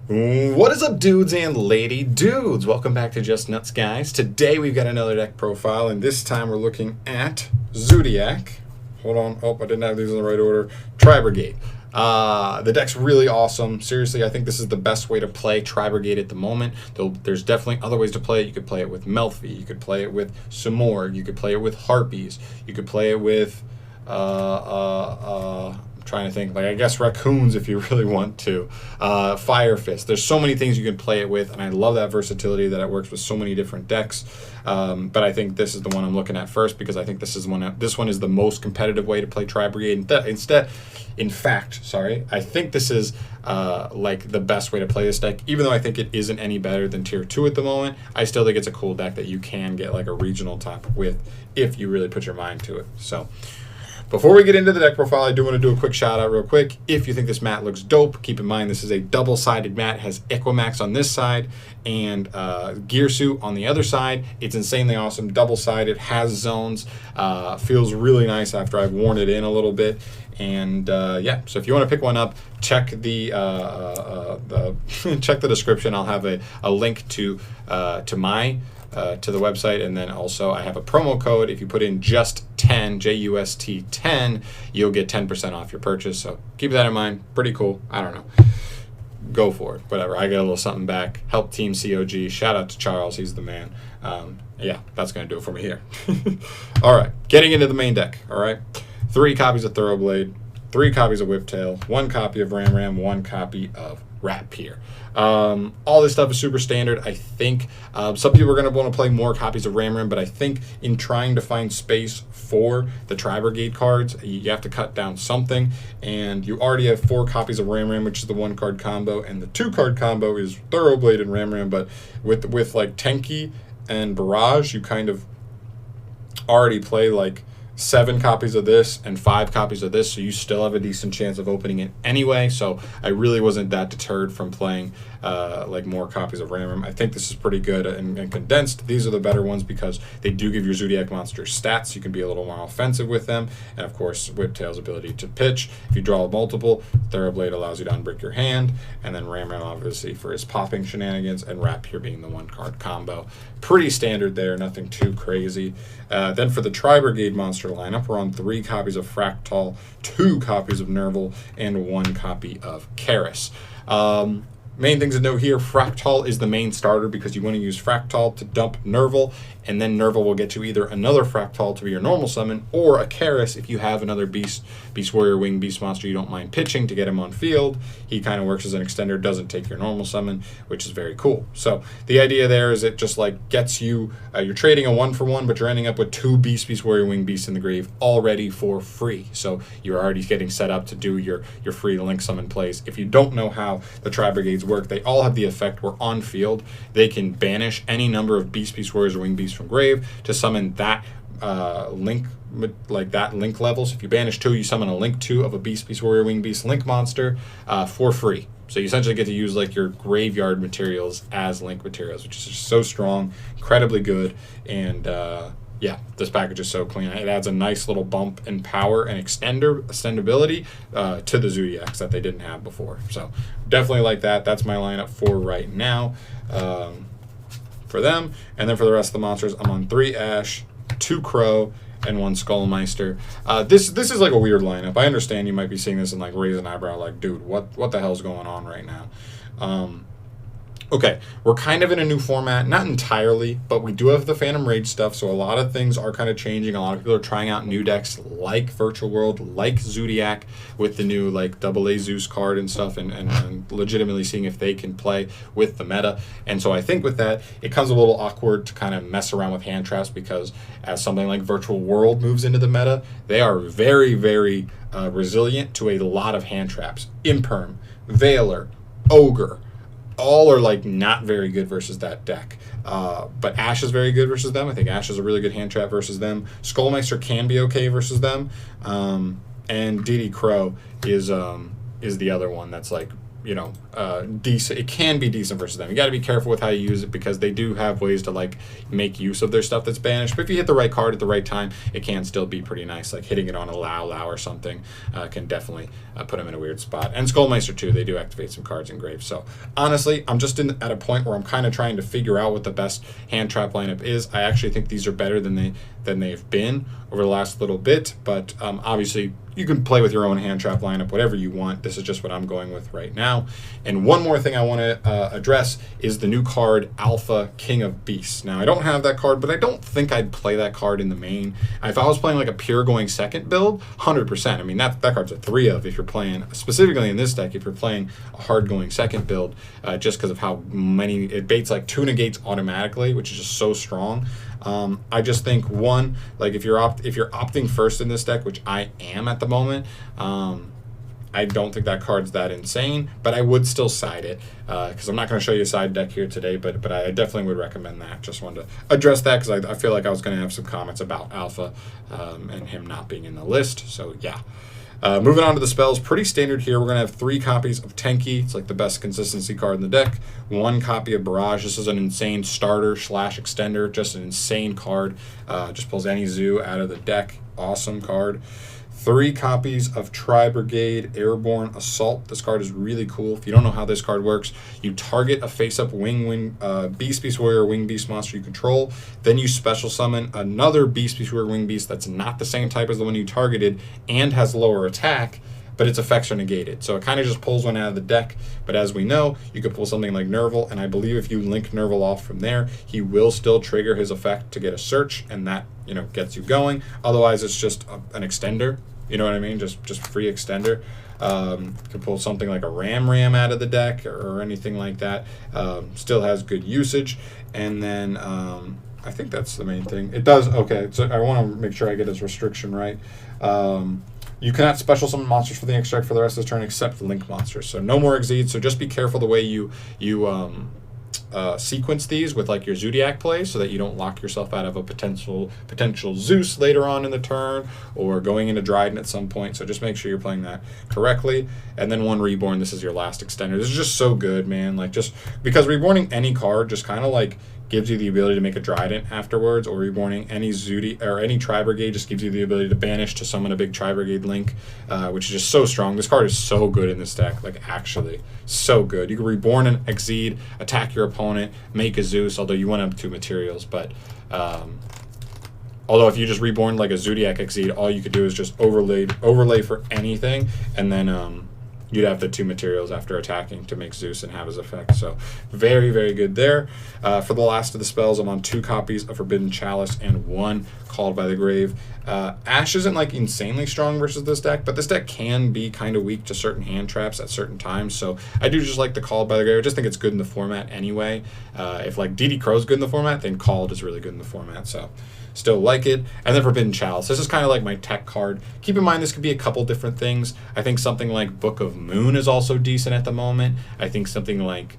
What is up, dudes and lady dudes? Welcome back to Just Nuts, guys. Today we've got another deck profile, and this time we're looking at Zoodiac. Hold on. Oh, I didn't have these in the right order. Tri-Brigade. The deck's really awesome. Seriously, I think this is the best way to play Tri-Brigade at the moment. There's definitely other ways to play it. You could play it with Melfi. You could play it with Simorg. You could play it with Harpies. You could play it with... trying to think, like, I guess raccoons if you really want to. Fire Fist. There's so many things you can play it with, and I love that versatility that it works with so many different decks. But I think this is the one I'm looking at first because I think this one is the most competitive way to play Tri-Brigade. In fact, I think this is like the best way to play this deck. Even though I think it isn't any better than Tier 2 at the moment, I still think it's a cool deck that you can get like a regional top with if you really put your mind to it. So before we get into the deck profile, I do want to do a quick shout out real quick. If you think this mat looks dope, keep in mind this is a double-sided mat. It has Equimax on this side and Gear Suit on the other side. It's insanely awesome. Double-sided, has zones, feels really nice after I've worn it in a little bit. And yeah, so if you want to pick one up, check the check the description. I'll have a link to the website, and then also I have a promo code. If you put in just10 JUST10, you'll get 10% off your purchase. So keep that in mind. Pretty cool. I don't know. Go for it. Whatever. I get a little something back. Help Team COG. Shout out to Charles. He's the man. Yeah, that's gonna do it for me here. All right, getting into the main deck. All right, 3 copies of Thoroughblade, 3 copies of Whiptail, 1 copy of Ram, 1 copy of Rapier. All this stuff is super standard. I think some people are going to want to play more copies of Ram, but I think in trying to find space for the Tri-Brigade cards, you have to cut down something, and you already have 4 copies of Ram, which is the 1-card combo, and the 2-card combo is Thoroughblade and Ram, but with like Tenki and Barrage, you kind of already play like 7 copies of this and 5 copies of this, so you still have a decent chance of opening it anyway. So I really wasn't that deterred from playing like more copies of Ram. I think this is pretty good and condensed. These are the better ones because they do give your Zoodiac monsters stats. You can be a little more offensive with them, and of course Whiptail's ability to pitch. If you draw multiple, Thoroughblade allows you to unbrick your hand, and then Ram obviously for his popping shenanigans, and Rapier being the 1-card combo. Pretty standard there, nothing too crazy. Then for the Tri-Brigade monster lineup, we're on 3 copies of Fractal, 2 copies of Nerval, and 1 copy of Karis. Main things to note here, Fractal is the main starter because you want to use Fractal to dump Nerval, and then Nerval will get you either another Fractal to be your normal summon, or a Karis if you have another Beast Warrior, Wing Beast monster you don't mind pitching to get him on field. He kind of works as an extender, doesn't take your normal summon, which is very cool. So the idea there is it just like gets you, you're trading a 1-for-1, but you're ending up with 2 Beast Warrior, Wing Beast in the grave already for free. So you're already getting set up to do your free link summon plays. If you don't know how the Tri-Brigades work, they all have the effect where on field they can banish any number of Beast Warriors or Wing Beasts from grave to summon that link, like that link level. So if you banish 2, you summon a link 2 of a Beast Warrior, Wing Beast link monster for free. So you essentially get to use like your graveyard materials as link materials, which is just so strong, incredibly good, and yeah, this package is so clean. It adds a nice little bump in power and extendability to the Zoodiacs that they didn't have before. So definitely like that. That's my lineup for right now for them. And then for the rest of the monsters, I'm on 3 Ash, 2 Crow, and 1 Skullmeister. This is like a weird lineup. I understand you might be seeing this and like raise an eyebrow like, dude, what the hell's going on right now? Okay, we're kind of in a new format, not entirely, but we do have the Phantom Rage stuff, so a lot of things are kind of changing. A lot of people are trying out new decks like Virtual World, like Zoodiac, with the new like AA Zeus card and stuff, and legitimately seeing if they can play with the meta. And so I think with that, it comes a little awkward to kind of mess around with hand traps, because as something like Virtual World moves into the meta, they are very, very resilient to a lot of hand traps. Imperm, Veiler, Ogre, all are like not very good versus that deck, but Ash is very good versus them. I think Ash is a really good hand trap versus them. Skullmeister can be okay versus them, and DD Crow is the other one that's like decent. It can be decent versus them. You got to be careful with how you use it, because they do have ways to like make use of their stuff that's banished. But if you hit the right card at the right time, it can still be pretty nice. Like hitting it on a Lao or something can definitely put them in a weird spot. And Skullmeister too, they do activate some cards in Grave. So honestly, I'm just at a point where I'm kind of trying to figure out what the best hand trap lineup is. I actually think these are better than they've been over the last little bit, but obviously you can play with your own hand trap lineup, whatever you want. This is just what I'm going with right now. And one more thing I want to address is the new card, Alpha King of Beasts. Now, I don't have that card, but I don't think I'd play that card in the main. If I was playing like a pure going second build, 100%. I mean, that card's a 3 of if you're playing, specifically in this deck, if you're playing a hard going second build, just because of how many, it baits like 2 negates automatically, which is just so strong. I just think, one, like if you're opting first in this deck, which I am at the moment, I don't think that card's that insane, but I would still side it, because I'm not going to show you a side deck here today, but I definitely would recommend that. Just wanted to address that, because I feel like I was going to have some comments about Alpha and him not being in the list. So yeah. Moving on to the spells, pretty standard here. We're going to have 3 copies of Tenki. It's like the best consistency card in the deck. 1 copy of Barrage. This is an insane starter / extender. Just an insane card. Just pulls any zoo out of the deck. Awesome card. 3 copies of Tri-Brigade Airborne Assault. This card is really cool. If you don't know how this card works, you target a face-up Beast Warrior or Wing Beast monster you control. Then you special summon another Beast Warrior Wing Beast that's not the same type as the one you targeted and has lower attack, but its effects are negated. So it kind of just pulls one out of the deck. But as we know, you could pull something like Nerval, and I believe if you link Nerval off from there, he will still trigger his effect to get a search, and that gets you going. Otherwise, it's just an extender. You know what I mean? Just free extender. You can pull something like a Ram out of the deck or anything like that. Still has good usage. And then I think that's the main thing. It does, okay, so I want to make sure I get this restriction right. You cannot special summon monsters for the extract for the rest of the turn except link monsters. So no more Exceed. So just be careful the way you sequence these with like your Zoodiac play, so that you don't lock yourself out of a potential Zeus later on in the turn, or going into Dryden at some point. So just make sure you're playing that correctly. And then 1 Reborn. This is your last extender. This is just so good, man. Like, just because reborning any card just kind of like gives you the ability to make a Trident afterwards, or reborning any or any Tri-Brigade just gives you the ability to banish to summon a big Tri-Brigade link, which is just so strong. This card is so good in this deck, like actually so good. You can reborn an Exceed, attack your opponent, make a Zeus, although you want to have 2 materials, but although if you just reborn like a Zoodiac Exceed, all you could do is just overlay for anything, and then you'd have the 2 materials after attacking to make Zeus and have his effect. So very, very good there. For the last of the spells, I'm on 2 copies of Forbidden Chalice and 1 Called by the Grave. Ash isn't like insanely strong versus this deck, but this deck can be kind of weak to certain hand traps at certain times. So I do just like the Called by the Grave. I just think it's good in the format anyway. If like DD Crow's good in the format, then Called is really good in the format. So still like it. And then Forbidden Chalice. This is kind of like my tech card. Keep in mind, this could be a couple different things. I think something like Book of Moon is also decent at the moment. I think something like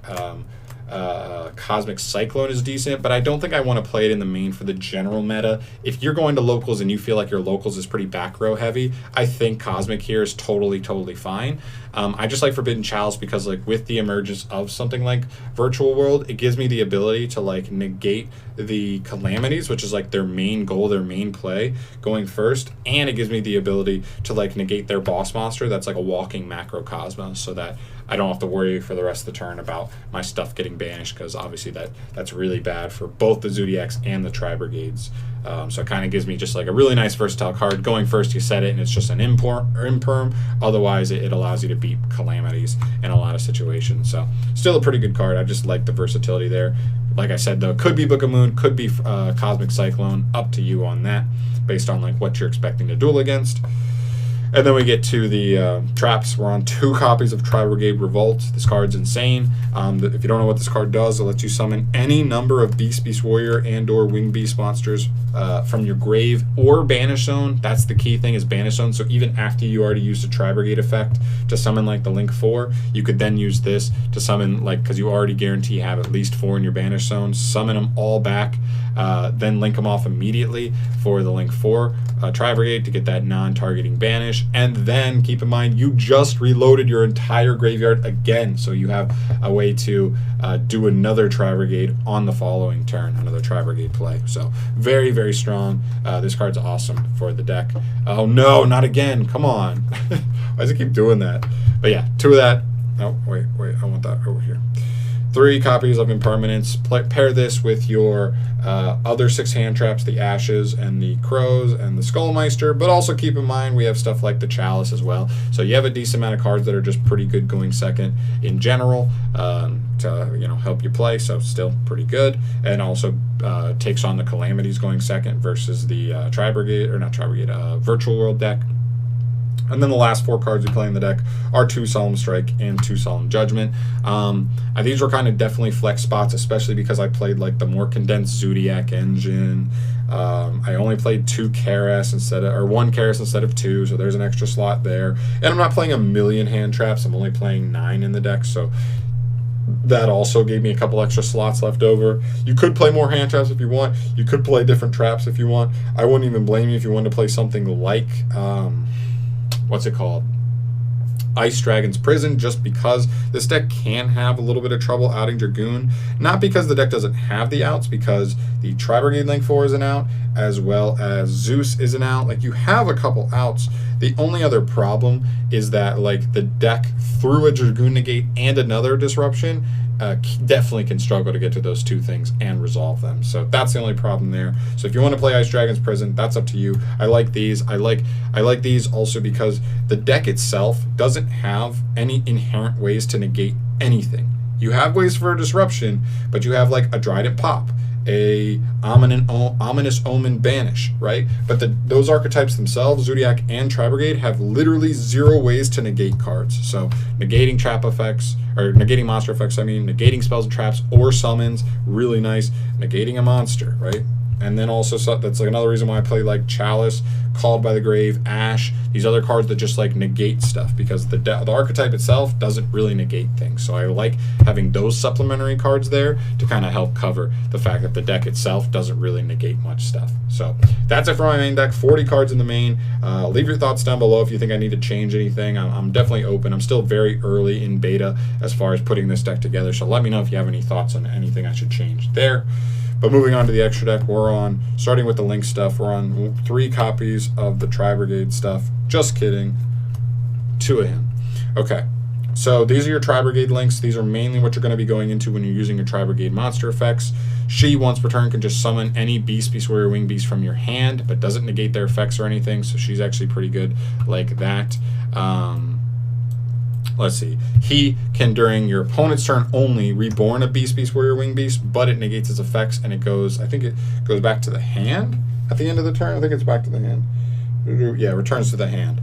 Cosmic Cyclone is decent, but I don't think I want to play it in the main for the general meta. If you're going to locals and you feel like your locals is pretty back row heavy, I think Cosmic here is totally fine. I just like Forbidden Chalice because like with the emergence of something like Virtual World, it gives me the ability to like negate the calamities, which is like their main goal, their main play going first, and it gives me the ability to like negate their boss monster that's like a walking macrocosmos, so that I don't have to worry for the rest of the turn about my stuff getting banished, because obviously that's really bad for both the Zoodiacs and the Tri-Brigades. So it kind of gives me just like a really nice versatile card. Going first, you set it, and it's just an imperm. Otherwise, it allows you to beat calamities in a lot of situations. So still a pretty good card. I just like the versatility there. Like I said, though, could be Book of Moon, could be Cosmic Cyclone. Up to you on that, based on like what you're expecting to duel against. And then we get to the traps. We're on 2 copies of Tri-Brigade Revolt. This card's insane. If you don't know what this card does, it lets you summon any number of Beast Warrior and or Wing Beast monsters from your grave or Banish Zone. That's the key thing, is Banish Zone. So even after you already used a Tri-Brigade effect to summon like the Link 4, you could then use this to summon, like, because you already guarantee you have at least 4 in your Banish Zone, summon them all back, then link them off immediately for the Link 4 Tri-Brigade to get that non-targeting banish, and then keep in mind you just reloaded your entire graveyard again, so you have a way to do another Tri-Brigade on the following turn, another Tri-Brigade play. So very, very strong. This card's awesome for the deck. Oh no, not again, come on. Why does it keep doing that? But yeah, 2 of that. Oh, wait, I want that over here. 3 copies of Impermanence. Pair this with your other 6 hand traps, the Ashes and the Crows and the Skullmeister, but also keep in mind we have stuff like the Chalice as well. So you have a decent amount of cards that are just pretty good going second in general to help you play, so still pretty good. And also takes on the Calamities going second versus the Tri-Brigade, or not Tri-Brigade, Virtual World deck. And then the last 4 cards we play in the deck are 2 Solemn Strike and 2 Solemn Judgment. These were kind of definitely flex spots, especially because I played like the more condensed Zoodiac engine. I only played 2 Karas or 1 Karas instead of 2, so there's an extra slot there. And I'm not playing a million hand traps. I'm only playing 9 in the deck, so that also gave me a couple extra slots left over. You could play more hand traps if you want. You could play different traps if you want. I wouldn't even blame you if you wanted to play something like what's it called? Ice Dragon's Prison, just because this deck can have a little bit of trouble outing Dragoon. Not because the deck doesn't have the outs, because the Tri-Brigade Link 4 is an out, as well as Zeus is an out. Like, you have a couple outs. The only other problem is that, like, the deck through a Dragoon Negate and another Disruption definitely can struggle to get to those 2 things and resolve them. So that's the only problem there. So if you want to play Ice Dragon's Prison, that's up to you. I like these. I like these also because the deck itself doesn't have any inherent ways to negate anything. You have ways for a disruption, but you have like a Dryden Pop, a Ominous Omen Banish, right? But those archetypes themselves, Zoodiac and Tri-Brigade, have literally 0 ways to negate cards. So negating trap effects, or negating monster effects, negating spells and traps or summons, really nice. Negating a monster, right? And then also, so that's like another reason why I play like Chalice, Called by the Grave, Ash, these other cards that just like negate stuff, because the archetype itself doesn't really negate things. So I like having those supplementary cards there to kind of help cover the fact that the deck itself doesn't really negate much stuff. So that's it for my main deck. 40 cards in the main. Leave your thoughts down below if you think I need to change anything. I'm definitely open. I'm still very early in beta as far as putting this deck together, so let me know if you have any thoughts on anything I should change there. But moving on to the extra deck, starting with the Link stuff, we're on 3 copies of the Tri-Brigade stuff. Just kidding. 2 of him. Okay, so these are your Tri-Brigade links. These are mainly what you're going to be going into when you're using your Tri-Brigade monster effects. She, once per turn, can just summon any Beast, Beast Warrior, Wing Beast from your hand, but doesn't negate their effects or anything, so she's actually pretty good like that. Let's see. He can, during your opponent's turn only, reborn a Beast, Beast Warrior, Wing Beast, but it negates its effects, and it goes, I think it goes back to the hand at the end of the turn. I think it's back to the hand. Yeah, returns to the hand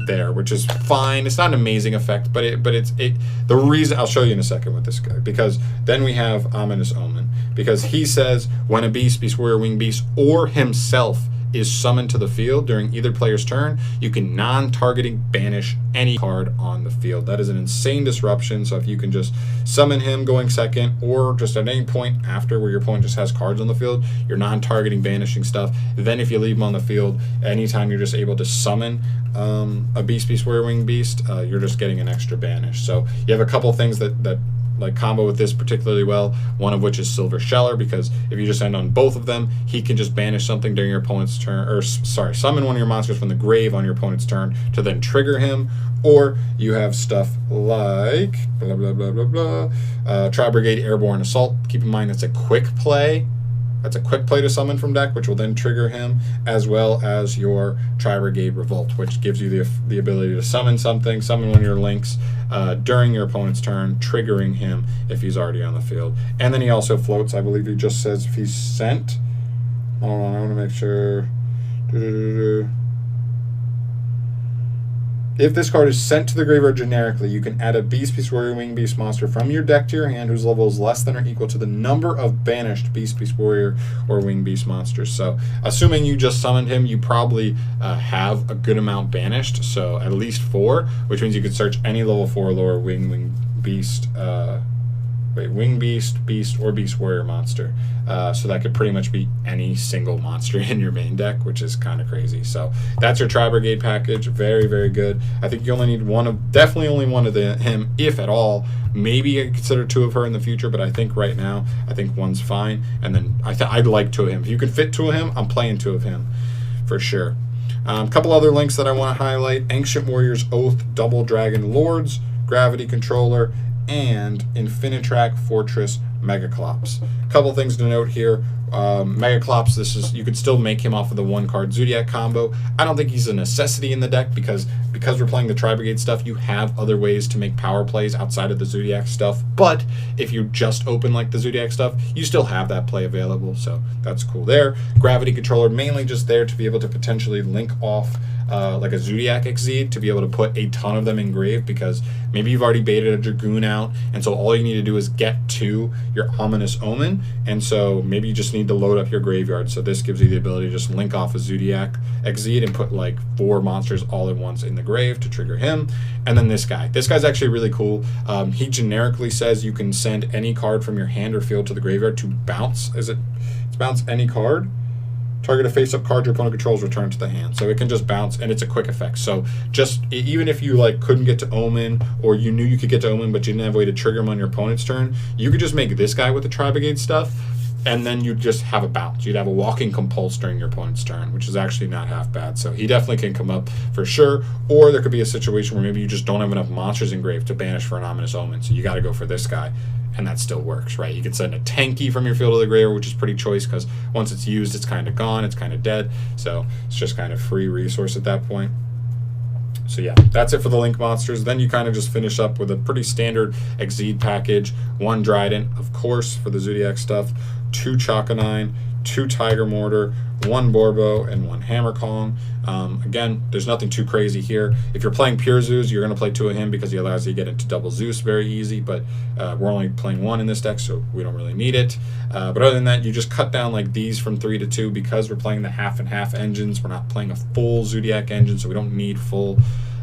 there, which is fine. It's not an amazing effect, but the reason, I'll show you in a second with this guy, because then we have Ominous Omen, because he says when a Beast, Beast Warrior, Wing Beast, or himself is summoned to the field during either player's turn, you can non-targeting banish any card on the field. That is an insane disruption, so if you can just summon him going second, or just at any point after where your opponent just has cards on the field, you're non-targeting banishing stuff. Then if you leave him on the field, anytime you're just able to summon a Beast, Beast Warrior, Wing Beast, you're just getting an extra banish. So you have a couple things that like combo with this particularly well, one of which is Silver Sheller, because if you just end on both of them, he can just banish something during your opponent's turn, or summon one of your monsters from the grave on your opponent's turn to then trigger him. Or you have stuff like blah blah blah blah blah, Tri-Brigade Airborne Assault. Keep in mind that's a quick play. That's a quick play to summon from deck, which will then trigger him, as well as your Tri-Brigade Revolt, which gives you the ability to summon one of your links during your opponent's turn, triggering him if he's already on the field. And then he also floats. I believe he just says if he's sent. Hold on, I want to make sure. If this card is sent to the graveyard generically, you can add a Beast, Beast Warrior, Wing Beast monster from your deck to your hand whose level is less than or equal to the number of banished Beast, Beast Warrior, or Wing Beast monsters. So, assuming you just summoned him, you probably have a good amount banished, so at least 4, which means you could search any level 4 or lower Wing Beast Wing Beast, Beast, or Beast Warrior monster. So that could pretty much be any single monster in your main deck, which is kind of crazy. So that's your Tri-Brigade package. Very, very good. I think you only need definitely only one of him, if at all. Maybe I consider 2 of her in the future, but I think right now, I think 1's fine. And then I'd like 2 of him. If you could fit 2 of him, I'm playing 2 of him for sure. A couple other links that I want to highlight: Ancient Warriors Oath, Double Dragon Lords, Gravity Controller, and Infinitrack Fortress Megaclops. A couple things to note here. Megaclops, you could still make him off of the 1-card Zoodiac combo. I don't think he's a necessity in the deck because we're playing the Tri-Brigade stuff, you have other ways to make power plays outside of the Zoodiac stuff. But if you just open like the Zoodiac stuff, you still have that play available, so that's cool there. Gravity Controller, mainly just there to be able to potentially link off like a Zoodiac Exceed, to be able to put a ton of them in grave, because maybe you've already baited a Dragoon out, and so all you need to do is get to your Ominous Omen, and so maybe you just need to load up your graveyard. So this gives you the ability to just link off a Zoodiac Exceed and put like 4 monsters all at once in the grave to trigger him. And then this guy's actually really cool. He generically says you can send any card from your hand or field to the graveyard to bounce. It's bounce any card. Target a face-up card your opponent controls, return to the hand. So it can just bounce, and it's a quick effect. So just even if you like couldn't get to Omen, or you knew you could get to Omen but you didn't have a way to trigger him on your opponent's turn, you could just make this guy with the Tri-Brigade stuff, and then you'd just have a bounce. You'd have a walking compulse during your opponent's turn, which is actually not half bad. So he definitely can come up for sure. Or there could be a situation where maybe you just don't have enough monsters in grave to banish for an Ominous Omen, so you got to go for this guy. And that still works, right? You can send a tanky from your field to the graveyard, which is pretty choice because once it's used, it's kind of gone, it's kind of dead. So it's just kind of free resource at that point. So yeah, that's it for the Link monsters. Then you kind of just finish up with a pretty standard Exceed package. 1 Dryden, of course, for the Zoodiac stuff. 2 Chakanine, 2 Tiger Mortar, 1 Borbo, and 1 Hammer Kong. Again, there's nothing too crazy here. If you're playing Pure Zeus, you're going to play 2 of him because he allows you to get into double Zeus very easy, but we're only playing 1 in this deck, so we don't really need it. But other than that, you just cut down like these from 3 to 2 because we're playing the half and half engines. We're not playing a full Zoodiac engine, so we don't need full.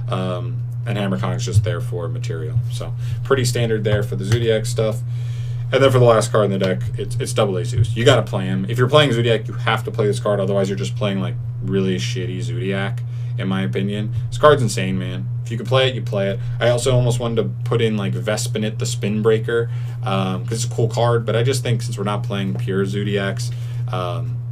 And Hammer Kong's just there for material. So pretty standard there for the Zoodiac stuff. And then for the last card in the deck, it's Double A Zeus. You got to play him. If you're playing Zoodiac, you have to play this card. Otherwise, you're just playing like really shitty Zoodiac, in my opinion. This card's insane, man. If you could play it, you play it. I also almost wanted to put in like Vespinit, the Spin Breaker, because it's a cool card. But I just think since we're not playing pure Zoodiacs,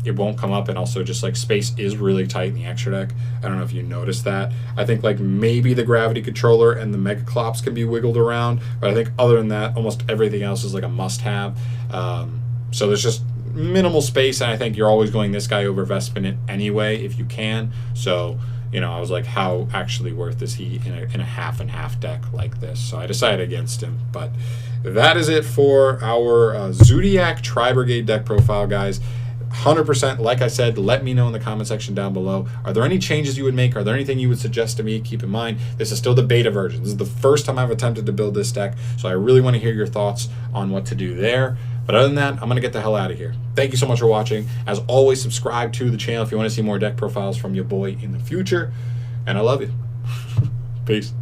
it won't come up, and also just like space is really tight in the extra deck. I don't know if you noticed that. I think like maybe the Gravity Controller and the Megaclops can be wiggled around, but I think other than that, almost everything else is like a must-have. So there's just minimal space, and I think you're always going this guy over Vespinit anyway if you can. So you know, I was like, how actually worth is he in a half and half deck like this? So I decided against him. But that is it for our Zoodiac Tri-Brigade deck profile, guys. 100%, like I said, let me know in the comment section down below. Are there any changes you would make? Are there anything you would suggest to me? Keep in mind, this is still the beta version. This is the first time I've attempted to build this deck, so I really want to hear your thoughts on what to do there. But other than that, I'm going to get the hell out of here. Thank you so much for watching. As always, subscribe to the channel if you want to see more deck profiles from your boy in the future. And I love you. Peace.